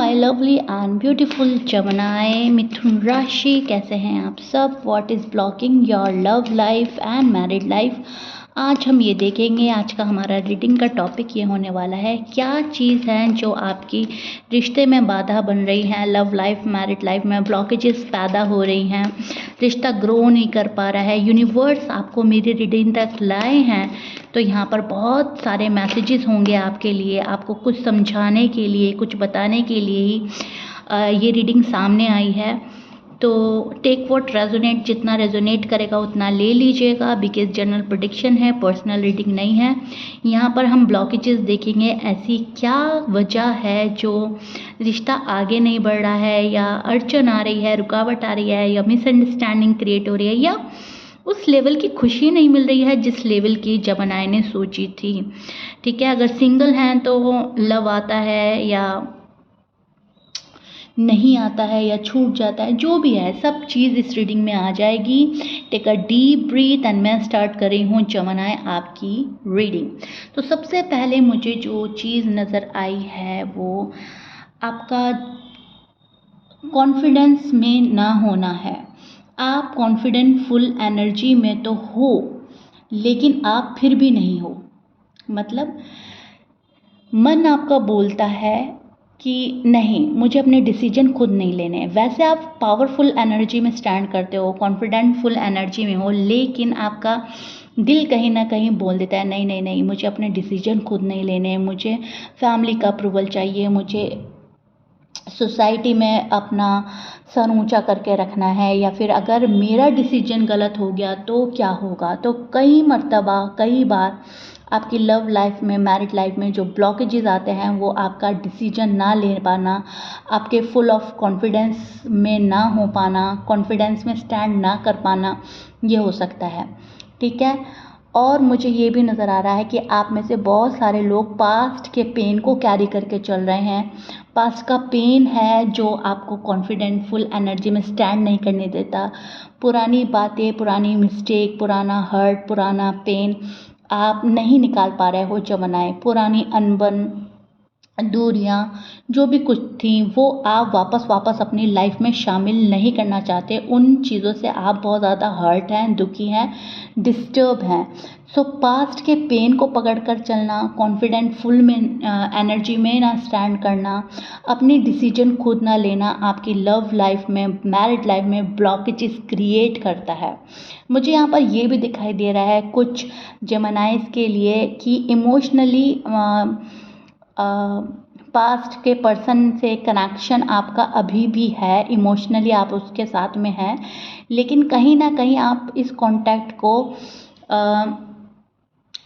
My lovely and beautiful जमनाए मिथुन राशि, कैसे हैं आप सब। What is blocking your love life and married life. आज हम ये देखेंगे। आज का हमारा रीडिंग का टॉपिक ये होने वाला है, क्या चीज़ है जो आपकी रिश्ते में बाधा बन रही है, लव लाइफ मैरिड लाइफ में ब्लॉकेजेस पैदा हो रही हैं, रिश्ता ग्रो नहीं कर पा रहा है। यूनिवर्स आपको मेरी रीडिंग तक लाए हैं तो यहाँ पर बहुत सारे मैसेजेस होंगे आपके लिए, आपको कुछ समझाने के लिए, कुछ बताने के लिए ही ये रीडिंग सामने आई है। तो टेक व्हाट रेजोनेट, जितना रेजोनेट करेगा उतना ले लीजिएगा, बिकॉज जनरल प्रेडिक्शन है, पर्सनल रीडिंग नहीं है। यहाँ पर हम ब्लॉकेजेस देखेंगे, ऐसी क्या वजह है जो रिश्ता आगे नहीं बढ़ रहा है, या अड़चन आ रही है, रुकावट आ रही है, या मिसअंडरस्टैंडिंग क्रिएट हो रही है, या उस लेवल की खुशी नहीं मिल रही है जिस लेवल की जमनाई ने सोची थी। ठीक है, अगर सिंगल हैं तो लव आता है या नहीं आता है, या छूट जाता है, जो भी है सब चीज़ इस रीडिंग में आ जाएगी। Take a deep breath and मैं स्टार्ट कर रही हूँ जमनाई आपकी रीडिंग। तो सबसे पहले मुझे जो चीज़ नज़र आई है वो आपका कॉन्फिडेंस में ना होना है। आप कॉन्फिडेंट फुल एनर्जी में तो हो, लेकिन आप फिर भी नहीं हो। मतलब मन आपका बोलता है कि नहीं, मुझे अपने डिसीजन खुद नहीं लेने। वैसे आप पावरफुल एनर्जी में स्टैंड करते हो, कॉन्फिडेंट फुल एनर्जी में हो, लेकिन आपका दिल कहीं ना कहीं बोल देता है नहीं नहीं नहीं, मुझे अपने डिसीजन खुद नहीं लेने, मुझे फैमिली का अप्रूवल चाहिए, मुझे सोसाइटी में अपना सर ऊंचा करके रखना है, या फिर अगर मेरा डिसीजन गलत हो गया तो क्या होगा। तो कई मर्तबा, कई बार आपकी लव लाइफ में, मैरिड लाइफ में जो ब्लॉकेजेस आते हैं वो आपका डिसीजन ना ले पाना, आपके फुल ऑफ कॉन्फिडेंस में ना हो पाना, कॉन्फिडेंस में स्टैंड ना कर पाना, ये हो सकता है। ठीक है, और मुझे ये भी नज़र आ रहा है कि आप में से बहुत सारे लोग पास्ट के पेन को कैरी करके चल रहे हैं। पास्ट का पेन है जो आपको कॉन्फिडेंट फुल एनर्जी में स्टैंड नहीं करने देता। पुरानी बातें, पुरानी मिस्टेक, पुराना हर्ट, पुराना पेन आप नहीं निकाल पा रहे हो जमनाए। पुरानी अनबन, दूरियां जो भी कुछ थी वो आप वापस अपनी लाइफ में शामिल नहीं करना चाहते। उन चीज़ों से आप बहुत ज़्यादा हर्ट हैं, दुखी हैं, डिस्टर्ब हैं। सो पास्ट के पेन को पकड़कर चलना, कॉन्फिडेंट फुल में एनर्जी में ना स्टैंड करना, अपनी डिसीजन खुद ना लेना आपकी लव लाइफ में, मैरिड लाइफ में ब्लॉकेजेस क्रिएट करता है। मुझे यहाँ पर ये भी दिखाई दे रहा है कुछ जेमिनाइज के लिए कि इमोशनली पास्ट के पर्सन से कनेक्शन आपका अभी भी है, इमोशनली आप उसके साथ में हैं, लेकिन कहीं ना कहीं आप इस कांटेक्ट को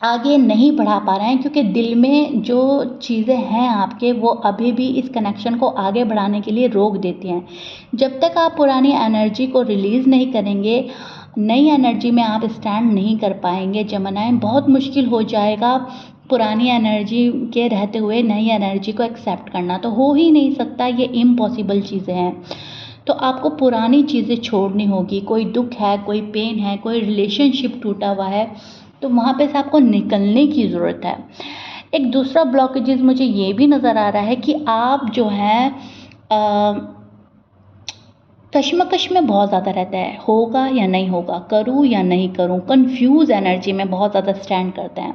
आगे नहीं बढ़ा पा रहे हैं, क्योंकि दिल में जो चीज़ें हैं आपके वो अभी भी इस कनेक्शन को आगे बढ़ाने के लिए रोक देती हैं। जब तक आप पुरानी एनर्जी को रिलीज़ नहीं करेंगे, नई एनर्जी में आप स्टैंड नहीं कर पाएंगे जमनाए। बहुत मुश्किल हो जाएगा पुरानी एनर्जी के रहते हुए नई एनर्जी को एक्सेप्ट करना, तो हो ही नहीं सकता, ये इम्पॉसिबल चीज़ें हैं। तो आपको पुरानी चीज़ें छोड़नी होगी। कोई दुख है, कोई पेन है, कोई रिलेशनशिप टूटा हुआ है, तो वहाँ पे से आपको निकलने की ज़रूरत है। एक दूसरा ब्लॉकेजेस मुझे ये भी नज़र आ रहा है कि आप जो है कश्मकश में बहुत ज़्यादा रहता है, होगा या नहीं होगा, करूँ या नहीं करूँ, कंफ्यूज एनर्जी में बहुत ज़्यादा स्टैंड करते हैं।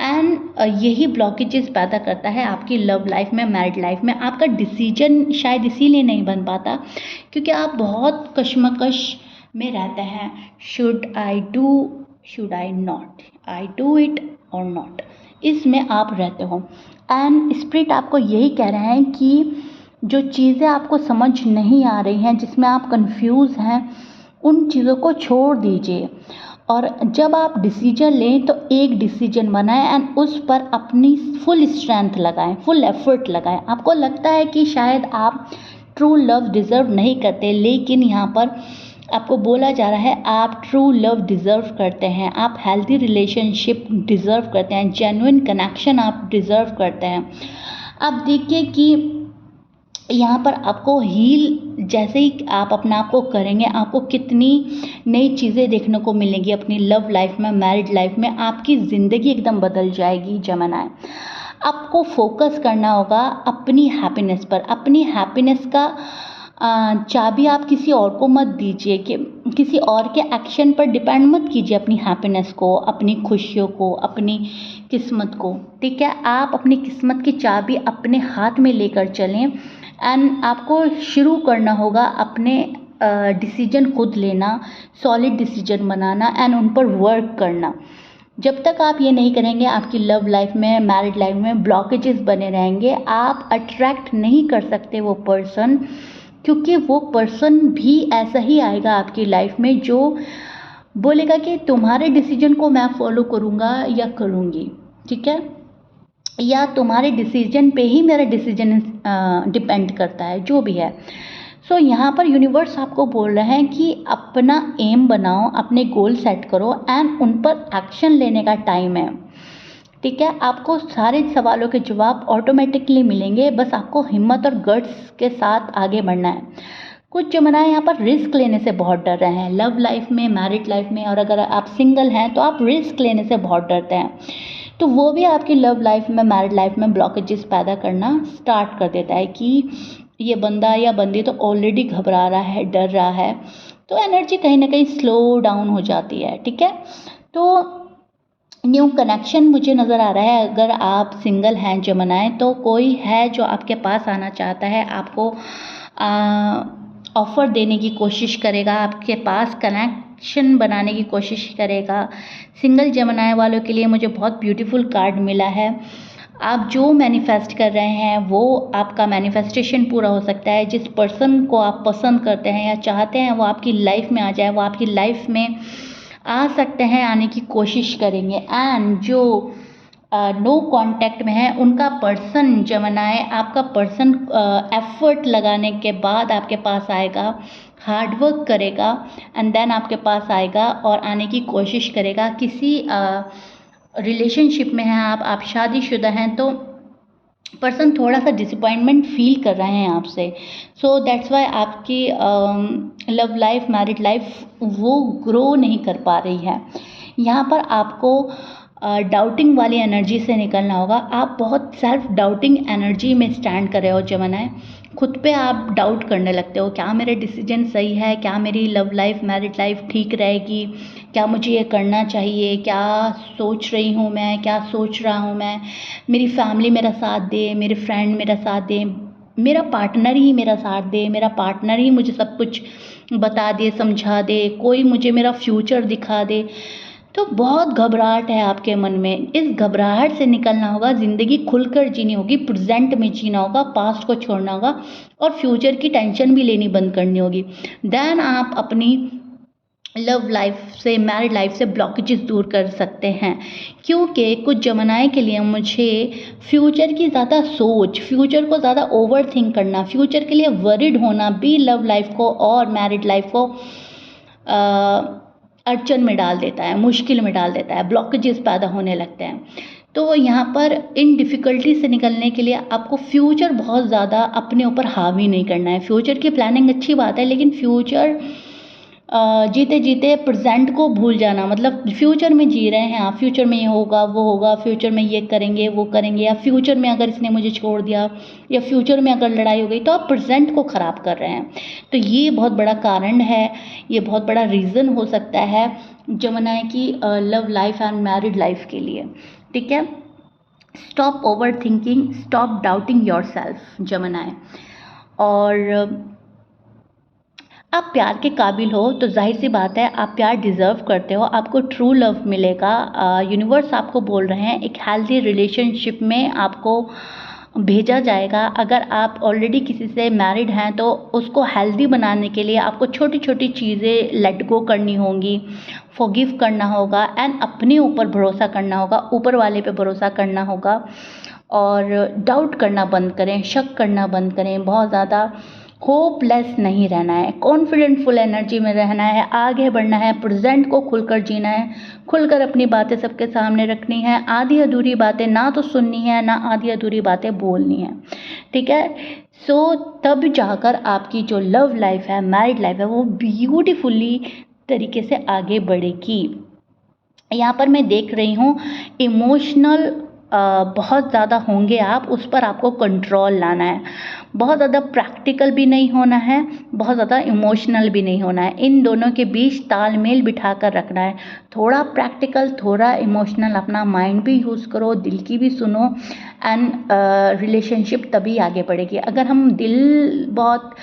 एंड यही ब्लॉकेजेस पैदा करता है आपकी लव लाइफ में, मैरिड लाइफ में। आपका डिसीजन शायद इसीलिए नहीं बन पाता क्योंकि आप बहुत कश्मकश में रहते हैं। Should I do, should I not, I do it और नॉट, इसमें आप रहते हो। एंड स्पिरिट आपको यही कह रहे हैं कि जो चीज़ें आपको समझ नहीं आ रही हैं, जिसमें आप कंफ्यूज हैं, उन चीज़ों को छोड़ दीजिए। और जब आप डिसीजन लें तो एक डिसीजन बनाएं एंड उस पर अपनी फुल स्ट्रेंथ लगाएं, फुल एफर्ट लगाएं। आपको लगता है कि शायद आप ट्रू लव डिज़र्व नहीं करते, लेकिन यहाँ पर आपको बोला जा रहा है आप ट्रू लव डिज़र्व करते हैं, आप हेल्थी रिलेशनशिप डिज़र्व करते हैं, जेन्युइन कनेक्शन आप डिज़र्व करते हैं। अब देखिए कि यहाँ पर आपको हील जैसे ही आप अपना आप को करेंगे, आपको कितनी नई चीज़ें देखने को मिलेंगी अपनी लव लाइफ में, मैरिड लाइफ में। आपकी ज़िंदगी एकदम बदल जाएगी जमनाए। आपको फोकस करना होगा अपनी हैप्पीनेस पर। अपनी हैप्पीनेस का चाबी आप किसी और को मत दीजिए, कि किसी और के एक्शन पर डिपेंड मत कीजिए अपनी हैप्पीनेस को, अपनी खुशियों को, अपनी किस्मत को। ठीक है, आप अपनी किस्मत की चाबी अपने हाथ में लेकर चलें एंड आपको शुरू करना होगा अपने डिसीजन खुद लेना, सॉलिड डिसीजन बनाना एंड उन पर वर्क करना। जब तक आप ये नहीं करेंगे, आपकी लव लाइफ में, मैरिड लाइफ में ब्लॉकेजेस बने रहेंगे। आप अट्रैक्ट नहीं कर सकते वो पर्सन, क्योंकि वो पर्सन भी ऐसा ही आएगा आपकी लाइफ में जो बोलेगा कि तुम्हारे डिसीजन को मैं फॉलो करूँगा या करूँगी। ठीक है, या तुम्हारे डिसीजन पे ही मेरा डिसीजन डिपेंड करता है, जो भी है। सो यहाँ पर यूनिवर्स आपको बोल रहे हैं कि अपना एम बनाओ, अपने गोल सेट करो एंड उन पर एक्शन लेने का टाइम है। ठीक है, आपको सारे सवालों के जवाब ऑटोमेटिकली मिलेंगे, बस आपको हिम्मत और गट्स के साथ आगे बढ़ना है। कुछ जमाना यहाँ पर रिस्क लेने से बहुत डर रहे हैं, लव लाइफ में, मैरिड लाइफ में, और अगर आप सिंगल हैं तो आप रिस्क लेने से बहुत डरते हैं, तो वो भी आपकी लव लाइफ में, मैरिड लाइफ में ब्लॉकेजेस पैदा करना स्टार्ट कर देता है कि ये बंदा या बंदी तो ऑलरेडी घबरा रहा है, डर रहा है, तो एनर्जी कहीं ना कहीं स्लो डाउन हो जाती है। ठीक है, तो न्यू कनेक्शन मुझे नज़र आ रहा है। अगर आप सिंगल हैं जमनाएं, तो कोई है जो आपके पास आना चाहता है, आपको ऑफ़र देने की कोशिश करेगा, आपके पास कनेक्शन बनाने की कोशिश करेगा। सिंगल जमनाएं वालों के लिए मुझे बहुत ब्यूटीफुल कार्ड मिला है। आप जो मैनिफेस्ट कर रहे हैं वो आपका मैनिफेस्टेशन पूरा हो सकता है। जिस पर्सन को आप पसंद करते हैं या चाहते हैं वो आपकी लाइफ में आ जाए, वो आपकी लाइफ में आ सकते हैं, आने की कोशिश करेंगे। एंड जो नो कांटेक्ट में है उनका पर्सन जमनाए, आपका पर्सन एफर्ट लगाने के बाद आपके पास आएगा, हार्डवर्क करेगा एंड देन आपके पास आएगा और आने की कोशिश करेगा। किसी रिलेशनशिप में हैं आप शादीशुदा हैं, तो पर्सन थोड़ा सा डिसअपॉइंटमेंट फील कर रहे हैं आपसे। सो दैट्स वाई आपकी लव लाइफ, मैरिड लाइफ वो ग्रो नहीं कर पा रही है। यहाँ पर आपको डाउटिंग वाली एनर्जी से निकलना होगा। आप बहुत सेल्फ डाउटिंग एनर्जी में स्टैंड कर रहे हो जमाना, खुद पे आप डाउट करने लगते हो, क्या मेरे डिसीजन सही है, क्या मेरी लव लाइफ, मैरिड लाइफ ठीक रहेगी, क्या मुझे ये करना चाहिए, क्या सोच रही हूँ मैं, क्या सोच रहा हूँ मैं, मेरी फैमिली मेरा साथ दे, मेरे फ्रेंड मेरा साथ दे, मेरा पार्टनर ही मेरा साथ दे, मेरा पार्टनर ही मुझे सब कुछ बता दे, समझा दे, कोई मुझे मेरा फ्यूचर दिखा दे। तो बहुत घबराहट है आपके मन में। इस घबराहट से निकलना होगा, ज़िंदगी खुलकर जीनी होगी, प्रेजेंट में जीना होगा, पास्ट को छोड़ना होगा और फ्यूचर की टेंशन भी लेनी बंद करनी होगी। देन आप अपनी लव लाइफ से, मैरिड लाइफ से ब्लॉकेजेस दूर कर सकते हैं। क्योंकि कुछ जमानाए के लिए मुझे फ्यूचर की ज़्यादा सोच, फ्यूचर को ज़्यादा ओवर थिंक करना, फ्यूचर के लिए वरिड होना भी लव लाइफ को और मैरिड लाइफ को अड़चन में डाल देता है, मुश्किल में डाल देता है, ब्लॉकेजेस पैदा होने लगते हैं। तो यहाँ पर इन डिफ़िकल्टी से निकलने के लिए आपको फ्यूचर बहुत ज़्यादा अपने ऊपर हावी नहीं करना है। फ्यूचर की प्लानिंग अच्छी बात है, लेकिन फ्यूचर जीते जीते प्रेजेंट को भूल जाना, मतलब फ्यूचर में जी रहे हैं आप, फ्यूचर में ये होगा, वो होगा, फ्यूचर में ये करेंगे, वो करेंगे, या फ्यूचर में अगर इसने मुझे छोड़ दिया, या फ्यूचर में अगर लड़ाई हो गई, तो आप प्रेजेंट को ख़राब कर रहे हैं। तो ये बहुत बड़ा कारण है, ये बहुत बड़ा रीज़न हो सकता है जमनाए की love life and married life के लिए। ठीक है, stop overthinking, stop doubting yourself जमनाए। और आप प्यार के काबिल हो तो जाहिर सी बात है आप प्यार डिज़र्व करते हो, आपको ट्रू लव मिलेगा। यूनिवर्स आपको बोल रहे हैं एक हेल्दी रिलेशनशिप में आपको भेजा जाएगा। अगर आप ऑलरेडी किसी से मैरिड हैं तो उसको हेल्दी बनाने के लिए आपको छोटी छोटी चीज़ें लेट गो करनी होंगी, फॉरगिव करना होगा एंड अपने ऊपर भरोसा करना होगा, ऊपर वाले पे भरोसा करना होगा। और डाउट करना बंद करें, शक करना बंद करें, बहुत ज़्यादा होपलेस नहीं रहना है, कॉन्फिडेंटफुल एनर्जी में रहना है, आगे बढ़ना है, प्रेजेंट को खुलकर जीना है, खुलकर अपनी बातें सबके सामने रखनी है, आधी अधूरी बातें ना तो सुननी है, ना आधी अधूरी बातें बोलनी है। ठीक है, सो तब जाकर आपकी जो लव लाइफ है, मैरिड लाइफ है, वो ब्यूटीफुली तरीके से आगे बढ़ेगी। यहाँ पर मैं देख रही हूँ इमोशनल बहुत ज़्यादा होंगे आप, उस पर आपको कंट्रोल लाना है। बहुत ज़्यादा प्रैक्टिकल भी नहीं होना है, बहुत ज़्यादा इमोशनल भी नहीं होना है। इन दोनों के बीच तालमेल बिठा कर रखना है। थोड़ा प्रैक्टिकल, थोड़ा इमोशनल, अपना माइंड भी यूज़ करो, दिल की भी सुनो, एंड रिलेशनशिप तभी आगे बढ़ेगी। अगर हम दिल बहुत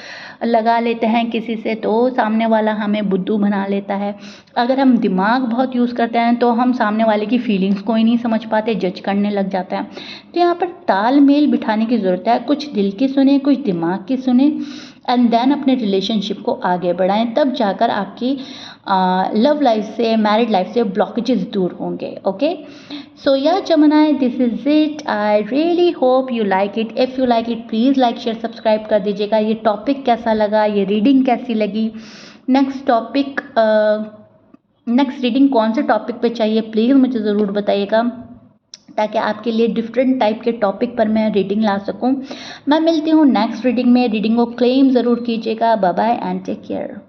लगा लेते हैं किसी से तो सामने वाला हमें बुद्धू बना लेता है। अगर हम दिमाग बहुत यूज़ करते हैं तो हम सामने वाले की फीलिंग्स को ही नहीं समझ पाते, जज करने लग जाते हैं। तो यहाँ पर तालमेल बिठाने की ज़रूरत है। कुछ दिल की सुने, कुछ दिमाग की सुने, एंड देन अपने रिलेशनशिप को आगे बढ़ाएं। तब जाकर आपकी लव लाइफ से, मैरिड लाइफ से ब्लॉकेजेस दूर होंगे। ओके, सो या Jamuna, this is it. I really hope you like it. If you like it please like share subscribe कर दीजिएगा। ये टॉपिक कैसा लगा, ये रीडिंग कैसी लगी, नेक्स्ट रीडिंग कौन से टॉपिक पे चाहिए, प्लीज़ मुझे ज़रूर बताइएगा, ताकि आपके लिए डिफरेंट टाइप के टॉपिक पर मैं रीडिंग ला सकूं। मैं मिलती हूँ नेक्स्ट रीडिंग में। रीडिंग को क्लेम ज़रूर कीजिएगा। Bye bye and take care.